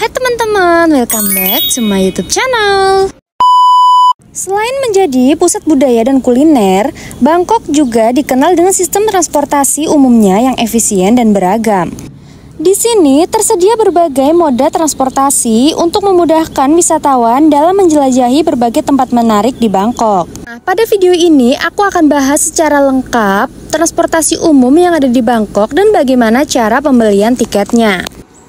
Hai teman-teman, welcome back to my YouTube channel. Selain menjadi pusat budaya dan kuliner, Bangkok juga dikenal dengan sistem transportasi umumnya yang efisien dan beragam. Di sini tersedia berbagai moda transportasi untuk memudahkan wisatawan dalam menjelajahi berbagai tempat menarik di Bangkok. Nah, pada video ini aku akan bahas secara lengkap transportasi umum yang ada di Bangkok dan bagaimana cara pembelian tiketnya.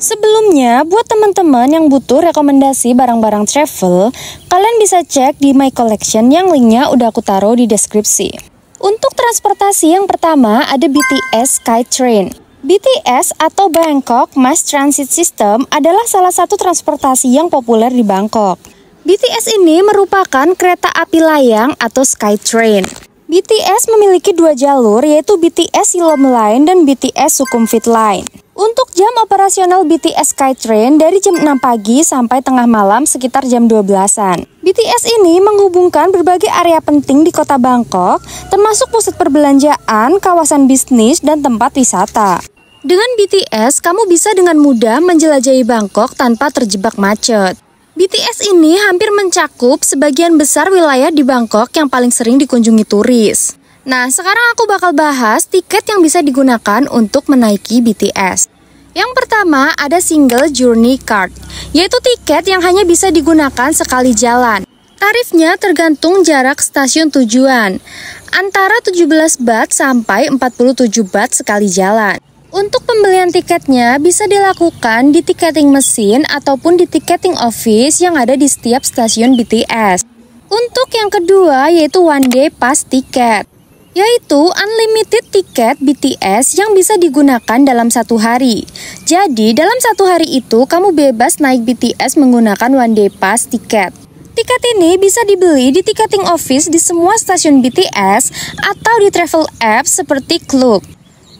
Sebelumnya, buat teman-teman yang butuh rekomendasi barang-barang travel, kalian bisa cek di My Collection yang linknya udah aku taruh di deskripsi. Untuk transportasi yang pertama ada BTS Skytrain. BTS atau Bangkok Mass Transit System adalah salah satu transportasi yang populer di Bangkok. BTS ini merupakan kereta api layang atau Skytrain. BTS memiliki dua jalur yaitu BTS Silom Line dan BTS Sukhumvit Line. Untuk jam operasional BTS Skytrain dari jam 6 pagi sampai tengah malam sekitar jam 12-an. BTS ini menghubungkan berbagai area penting di kota Bangkok, termasuk pusat perbelanjaan, kawasan bisnis, dan tempat wisata. Dengan BTS, kamu bisa dengan mudah menjelajahi Bangkok tanpa terjebak macet. BTS ini hampir mencakup sebagian besar wilayah di Bangkok yang paling sering dikunjungi turis. Nah, sekarang aku bakal bahas tiket yang bisa digunakan untuk menaiki BTS. Yang pertama ada Single Journey Card, yaitu tiket yang hanya bisa digunakan sekali jalan. Tarifnya tergantung jarak stasiun tujuan, antara 17 baht sampai 47 baht sekali jalan. Untuk pembelian tiketnya bisa dilakukan di tiketing mesin ataupun di tiketing office yang ada di setiap stasiun BTS. Untuk yang kedua yaitu One Day Pass Ticket, yaitu unlimited tiket BTS yang bisa digunakan dalam satu hari. Jadi, dalam satu hari itu kamu bebas naik BTS menggunakan One Day Pass Ticket. Tiket ini bisa dibeli di tiketing office di semua stasiun BTS atau di travel apps seperti Klook.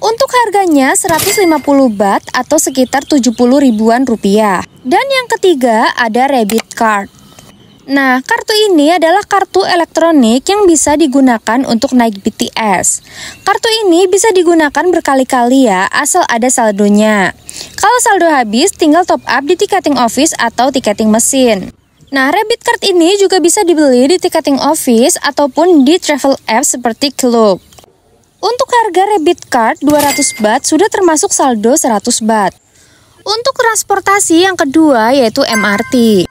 Untuk harganya 150 baht atau sekitar 70 ribuan rupiah. Dan yang ketiga ada Rabbit Card. Nah, kartu ini adalah kartu elektronik yang bisa digunakan untuk naik BTS. Kartu ini bisa digunakan berkali-kali ya, asal ada saldonya. Kalau saldo habis, tinggal top up di tiketing office atau tiketing mesin. Nah, Rabbit Card ini juga bisa dibeli di tiketing office ataupun di travel app seperti Klook. Untuk harga Rabbit Card 200 baht sudah termasuk saldo 100 baht. Untuk transportasi yang kedua yaitu MRT.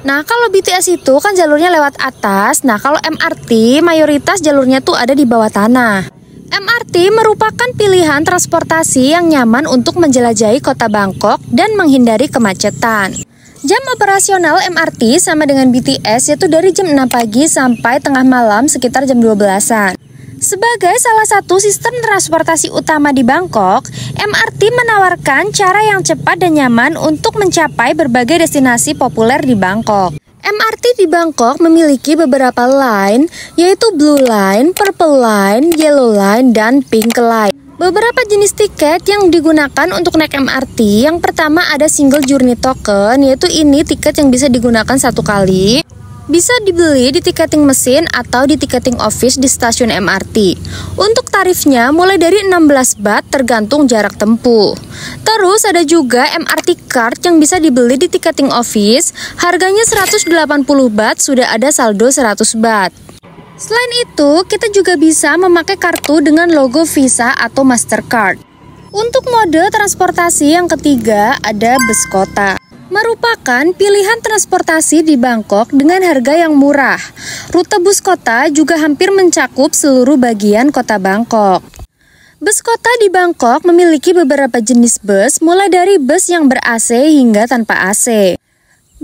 Nah, kalau BTS itu kan jalurnya lewat atas. Nah, kalau MRT mayoritas jalurnya tuh ada di bawah tanah. MRT merupakan pilihan transportasi yang nyaman untuk menjelajahi kota Bangkok dan menghindari kemacetan. Jam operasional MRT sama dengan BTS yaitu dari jam 6 pagi sampai tengah malam sekitar jam 12-an. Sebagai salah satu sistem transportasi utama di Bangkok, MRT menawarkan cara yang cepat dan nyaman untuk mencapai berbagai destinasi populer di Bangkok. MRT di Bangkok memiliki beberapa line, yaitu Blue Line, Purple Line, Yellow Line, dan Pink Line. Beberapa jenis tiket yang digunakan untuk naik MRT, yang pertama ada Single Journey Token, yaitu ini tiket yang bisa digunakan satu kali. Bisa dibeli di tiketing mesin atau di tiketing office di stasiun MRT. Untuk tarifnya mulai dari 16 baht tergantung jarak tempuh. Terus ada juga MRT Card yang bisa dibeli di tiketing office. Harganya 180 baht sudah ada saldo 100 baht. Selain itu, kita juga bisa memakai kartu dengan logo Visa atau Mastercard. Untuk mode transportasi yang ketiga ada bus kota. Merupakan pilihan transportasi di Bangkok dengan harga yang murah. Rute bus kota juga hampir mencakup seluruh bagian kota Bangkok. Bus kota di Bangkok memiliki beberapa jenis bus, mulai dari bus yang ber-AC hingga tanpa AC.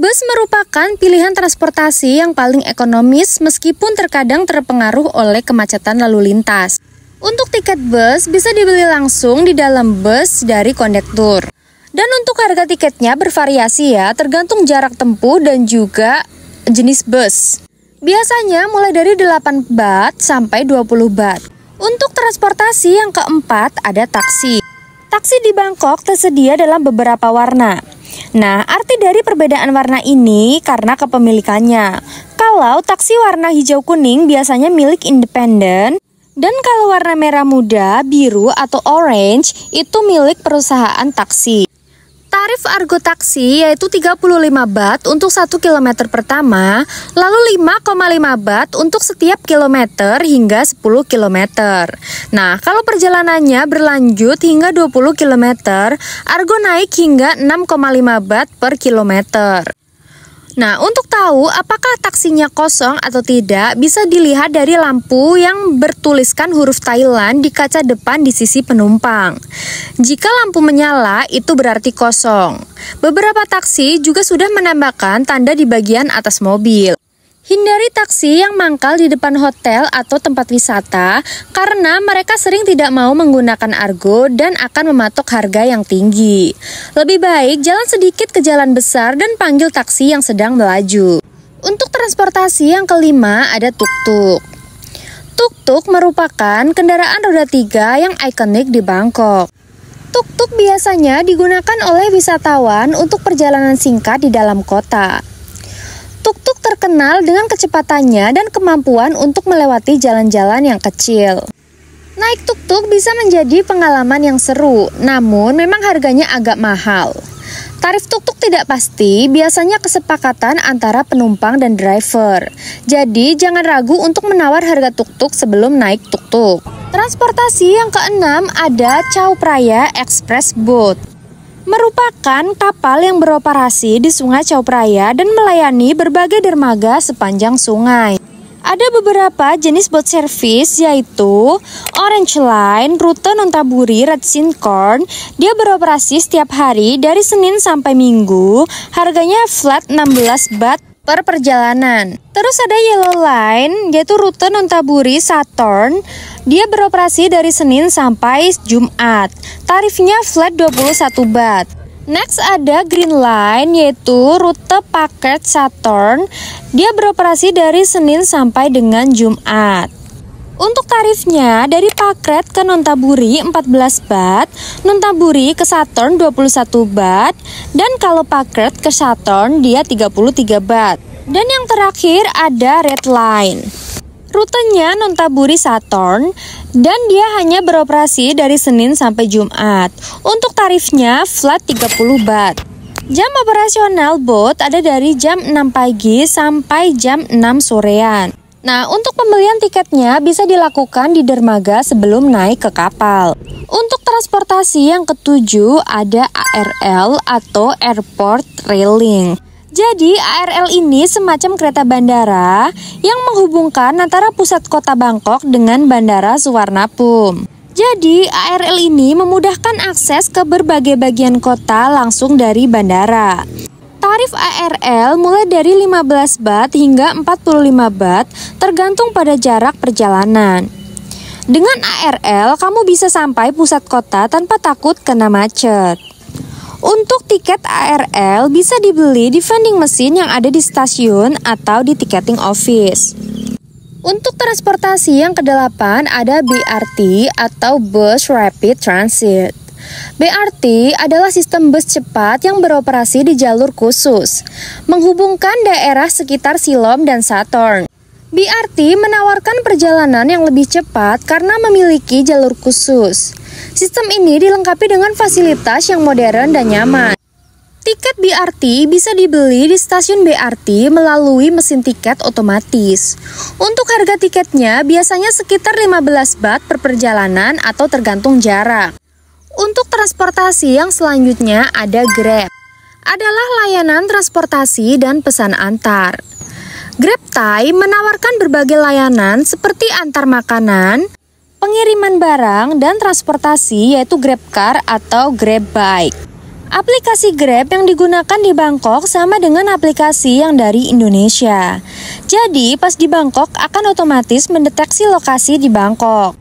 Bus merupakan pilihan transportasi yang paling ekonomis meskipun terkadang terpengaruh oleh kemacetan lalu lintas. Untuk tiket bus bisa dibeli langsung di dalam bus dari kondektur. Dan untuk harga tiketnya bervariasi ya, tergantung jarak tempuh dan juga jenis bus. Biasanya mulai dari 8 baht sampai 20 baht. Untuk transportasi yang keempat ada taksi. Taksi di Bangkok tersedia dalam beberapa warna. Nah, arti dari perbedaan warna ini karena kepemilikannya. Kalau taksi warna hijau kuning biasanya milik independen, dan kalau warna merah muda, biru, atau orange itu milik perusahaan taksi. Tarif Argo Taksi yaitu 35 Baht untuk 1 km pertama, lalu 5,5 Baht untuk setiap kilometer hingga 10 km. Nah, kalau perjalanannya berlanjut hingga 20 km, Argo naik hingga 6,5 Baht per kilometer. Nah, untuk tahu apakah taksinya kosong atau tidak, bisa dilihat dari lampu yang bertuliskan huruf Thailand di kaca depan di sisi penumpang. Jika lampu menyala, itu berarti kosong. Beberapa taksi juga sudah menambahkan tanda di bagian atas mobil. Hindari taksi yang mangkal di depan hotel atau tempat wisata karena mereka sering tidak mau menggunakan Argo dan akan mematok harga yang tinggi. Lebih baik jalan sedikit ke jalan besar dan panggil taksi yang sedang melaju. Untuk transportasi yang kelima ada tuk-tuk. Tuk-tuk merupakan kendaraan roda 3 yang ikonik di Bangkok. Tuk-tuk biasanya digunakan oleh wisatawan untuk perjalanan singkat di dalam kota. Tuk-tuk terkenal dengan kecepatannya dan kemampuan untuk melewati jalan-jalan yang kecil. Naik tuk-tuk bisa menjadi pengalaman yang seru, namun memang harganya agak mahal. Tarif tuk-tuk tidak pasti, biasanya kesepakatan antara penumpang dan driver. Jadi jangan ragu untuk menawar harga tuk-tuk sebelum naik tuk-tuk. Transportasi yang keenam ada Chao Phraya Express Boat. Merupakan kapal yang beroperasi di Sungai Chao Phraya dan melayani berbagai dermaga sepanjang sungai. Ada beberapa jenis boat service yaitu Orange Line, rute Nonthaburi Red Corn. Dia beroperasi setiap hari dari Senin sampai Minggu. Harganya flat 16 Baht per perjalanan. Terus ada Yellow Line, yaitu rute Nonthaburi Saturn. Dia beroperasi dari Senin sampai Jumat. Tarifnya flat 21 Baht. Next ada Green Line, yaitu rute Phuket Saturn. Dia beroperasi dari Senin sampai dengan Jumat. Untuk tarifnya dari Phuket ke Nonthaburi 14 Baht, Nonthaburi ke Saturn 21 Baht, dan kalau Phuket ke Saturn dia 33 Baht. Dan yang terakhir ada Red Line. Rutenya Nonthaburi Saturn dan dia hanya beroperasi dari Senin sampai Jumat. Untuk tarifnya flat 30 Baht. Jam operasional boat ada dari jam 6 pagi sampai jam 6 sorean. Nah, untuk pembelian tiketnya bisa dilakukan di dermaga sebelum naik ke kapal. Untuk transportasi yang ketujuh ada ARL atau Airport Rail Link. Jadi ARL ini semacam kereta bandara yang menghubungkan antara pusat kota Bangkok dengan Bandara Suvarnabhumi. Jadi ARL ini memudahkan akses ke berbagai bagian kota langsung dari bandara. Tarif ARL mulai dari 15 Baht hingga 45 Baht tergantung pada jarak perjalanan. Dengan ARL kamu bisa sampai pusat kota tanpa takut kena macet. Untuk tiket ARL bisa dibeli di vending mesin yang ada di stasiun atau di ticketing office. Untuk transportasi yang kedelapan ada BRT atau Bus Rapid Transit. BRT adalah sistem bus cepat yang beroperasi di jalur khusus, menghubungkan daerah sekitar Silom dan Sathorn. BRT menawarkan perjalanan yang lebih cepat karena memiliki jalur khusus. Sistem ini dilengkapi dengan fasilitas yang modern dan nyaman. Tiket BRT bisa dibeli di stasiun BRT melalui mesin tiket otomatis. Untuk harga tiketnya biasanya sekitar 15 Baht per perjalanan atau tergantung jarak. Untuk transportasi yang selanjutnya ada Grab. Adalah layanan transportasi dan pesan antar. Grab Thai menawarkan berbagai layanan seperti antar makanan, pengiriman barang, dan transportasi yaitu GrabCar atau GrabBike. Aplikasi Grab yang digunakan di Bangkok sama dengan aplikasi yang dari Indonesia. Jadi pas di Bangkok akan otomatis mendeteksi lokasi di Bangkok.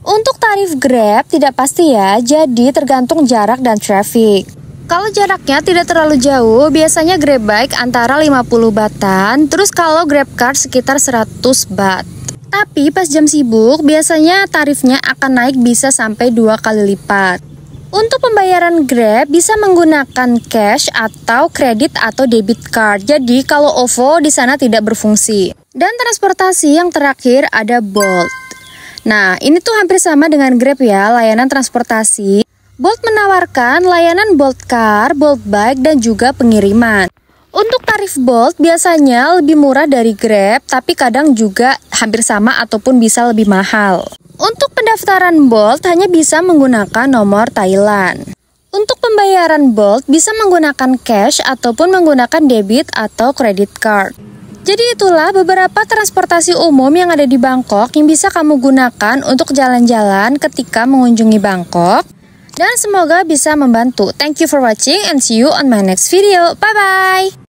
Untuk tarif Grab tidak pasti ya, jadi tergantung jarak dan traffic. Kalau jaraknya tidak terlalu jauh, biasanya GrabBike antara 50 Bahtan, terus kalau GrabCar sekitar 100 Baht. Tapi pas jam sibuk, biasanya tarifnya akan naik bisa sampai 2 kali lipat. Untuk pembayaran Grab bisa menggunakan cash atau kredit atau debit card. Jadi kalau OVO di sana tidak berfungsi. Dan transportasi yang terakhir ada Bolt. Nah, ini tuh hampir sama dengan Grab ya, layanan transportasi. Bolt menawarkan layanan Bolt Car, Bolt Bike, dan juga pengiriman. Untuk tarif Bolt biasanya lebih murah dari Grab, tapi kadang juga hampir sama ataupun bisa lebih mahal. Untuk pendaftaran Bolt hanya bisa menggunakan nomor Thailand. Untuk pembayaran Bolt bisa menggunakan cash ataupun menggunakan debit atau credit card. Jadi itulah beberapa transportasi umum yang ada di Bangkok yang bisa kamu gunakan untuk jalan-jalan ketika mengunjungi Bangkok. Dan semoga bisa membantu. Thank you for watching and see you on my next video. Bye-bye!